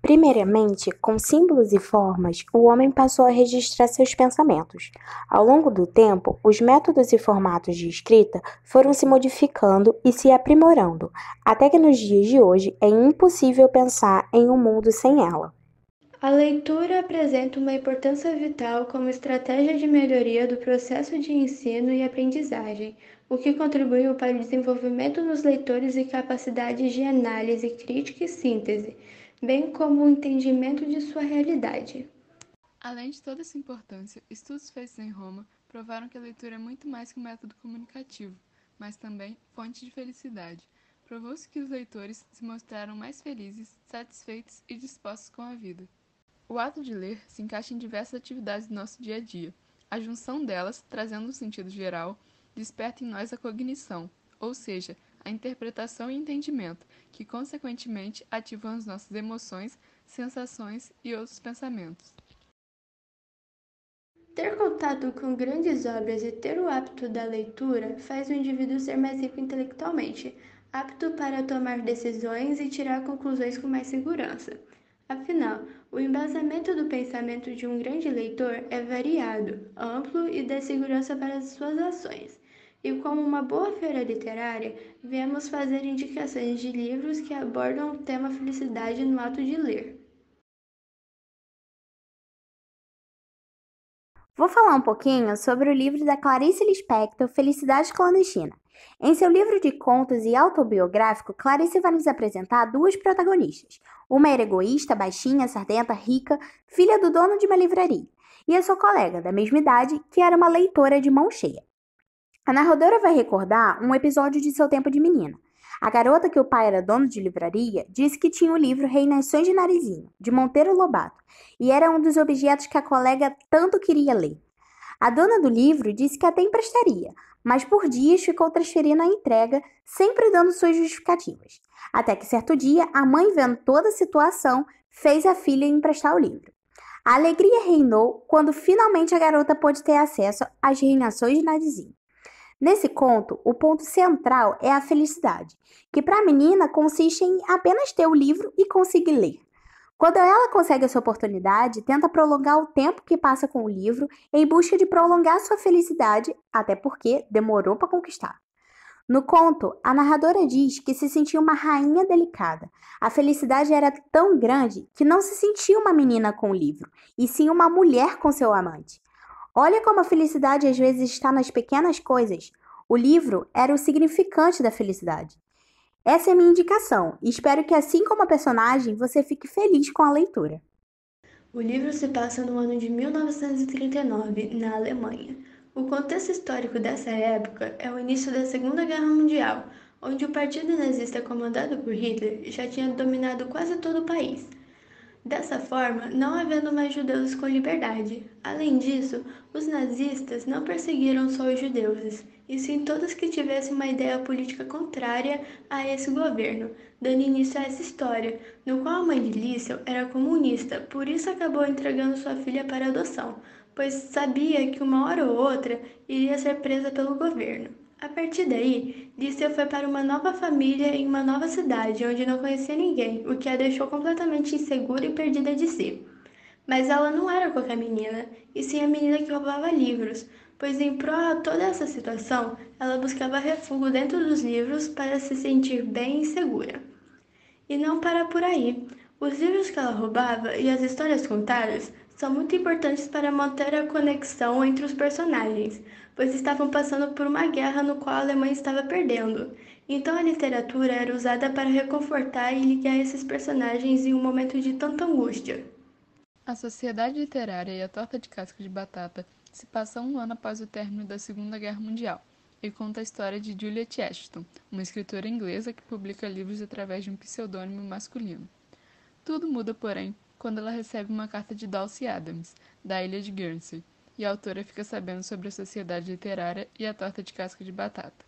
Primeiramente, com símbolos e formas, o homem passou a registrar seus pensamentos. Ao longo do tempo, os métodos e formatos de escrita foram se modificando e se aprimorando, até que nos dias de hoje é impossível pensar em um mundo sem ela. A leitura apresenta uma importância vital como estratégia de melhoria do processo de ensino e aprendizagem, o que contribuiu para o desenvolvimento dos leitores e capacidades de análise crítica e síntese, bem como o entendimento de sua realidade. Além de toda essa importância, estudos feitos em Roma provaram que a leitura é muito mais que um método comunicativo, mas também fonte de felicidade. Provou-se que os leitores se mostraram mais felizes, satisfeitos e dispostos com a vida. O ato de ler se encaixa em diversas atividades do nosso dia a dia. A junção delas, trazendo um sentido geral, desperta em nós a cognição, ou seja, a interpretação e entendimento, que consequentemente ativam as nossas emoções, sensações e outros pensamentos. Ter contato com grandes obras e ter o hábito da leitura faz o indivíduo ser mais rico intelectualmente, apto para tomar decisões e tirar conclusões com mais segurança. Afinal, o embasamento do pensamento de um grande leitor é variado, amplo e dá segurança para as suas ações. E como uma boa feira literária, viemos fazer indicações de livros que abordam o tema felicidade no ato de ler. Vou falar um pouquinho sobre o livro da Clarice Lispector, Felicidade Clandestina. Em seu livro de contos e autobiográfico, Clarice vai nos apresentar duas protagonistas. Uma era egoísta, baixinha, sardenta, rica, filha do dono de uma livraria, e a sua colega, da mesma idade, que era uma leitora de mão cheia. A narradora vai recordar um episódio de seu tempo de menina. A garota, que o pai era dono de livraria, disse que tinha o livro Reinações de Narizinho, de Monteiro Lobato, e era um dos objetos que a colega tanto queria ler. A dona do livro disse que até emprestaria, mas por dias ficou transferindo a entrega, sempre dando suas justificativas. Até que certo dia, a mãe, vendo toda a situação, fez a filha emprestar o livro. A alegria reinou quando finalmente a garota pôde ter acesso às Reinações de Narizinho. Nesse conto, o ponto central é a felicidade, que para a menina consiste em apenas ter o livro e conseguir ler. Quando ela consegue essa oportunidade, tenta prolongar o tempo que passa com o livro em busca de prolongar sua felicidade, até porque demorou para conquistar. No conto, a narradora diz que se sentia uma rainha delicada. A felicidade era tão grande que não se sentia uma menina com o livro, e sim uma mulher com seu amante. Olha como a felicidade às vezes está nas pequenas coisas. O livro era o significante da felicidade. Essa é a minha indicação, e espero que, assim como a personagem, você fique feliz com a leitura. O livro se passa no ano de 1939, na Alemanha. O contexto histórico dessa época é o início da Segunda Guerra Mundial, onde o partido nazista comandado por Hitler já tinha dominado quase todo o país. Dessa forma, não havendo mais judeus com liberdade. Além disso, os nazistas não perseguiram só os judeus, e sim todos que tivessem uma ideia política contrária a esse governo, dando início a essa história, no qual a mãe de Liesel era comunista, por isso acabou entregando sua filha para adoção, pois sabia que uma hora ou outra iria ser presa pelo governo. A partir daí, Lícia foi para uma nova família em uma nova cidade, onde não conhecia ninguém, o que a deixou completamente insegura e perdida de si. Mas ela não era qualquer menina, e sim a menina que roubava livros, pois em prol a toda essa situação, ela buscava refúgio dentro dos livros para se sentir bem e segura. E não para por aí. Os livros que ela roubava e as histórias contadas são muito importantes para manter a conexão entre os personagens, pois estavam passando por uma guerra no qual a Alemanha estava perdendo. Então a literatura era usada para reconfortar e ligar esses personagens em um momento de tanta angústia. A Sociedade Literária e a Torta de Casca de Batata se passa um ano após o término da Segunda Guerra Mundial e conta a história de Juliet Ashton, uma escritora inglesa que publica livros através de um pseudônimo masculino. Tudo muda, porém, quando ela recebe uma carta de Dulcie Adams, da ilha de Guernsey, e a autora fica sabendo sobre a Sociedade Literária e a Torta de Casca de Batata.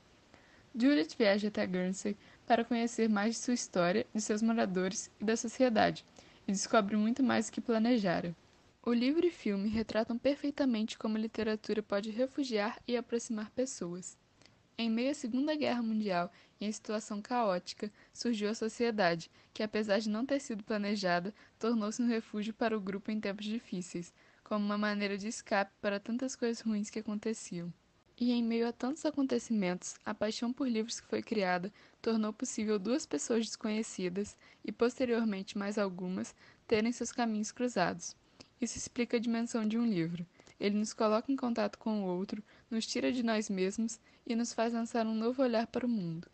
Juliet viaja até Guernsey para conhecer mais de sua história, de seus moradores e da sociedade, e descobre muito mais do que planejara. O livro e filme retratam perfeitamente como a literatura pode refugiar e aproximar pessoas. Em meio à Segunda Guerra Mundial e em situação caótica, surgiu a sociedade, que apesar de não ter sido planejada, tornou-se um refúgio para o grupo em tempos difíceis, como uma maneira de escape para tantas coisas ruins que aconteciam. E em meio a tantos acontecimentos, a paixão por livros que foi criada tornou possível duas pessoas desconhecidas, e posteriormente mais algumas, terem seus caminhos cruzados. Isso explica a dimensão de um livro. Ele nos coloca em contato com o outro, nos tira de nós mesmos e nos faz lançar um novo olhar para o mundo.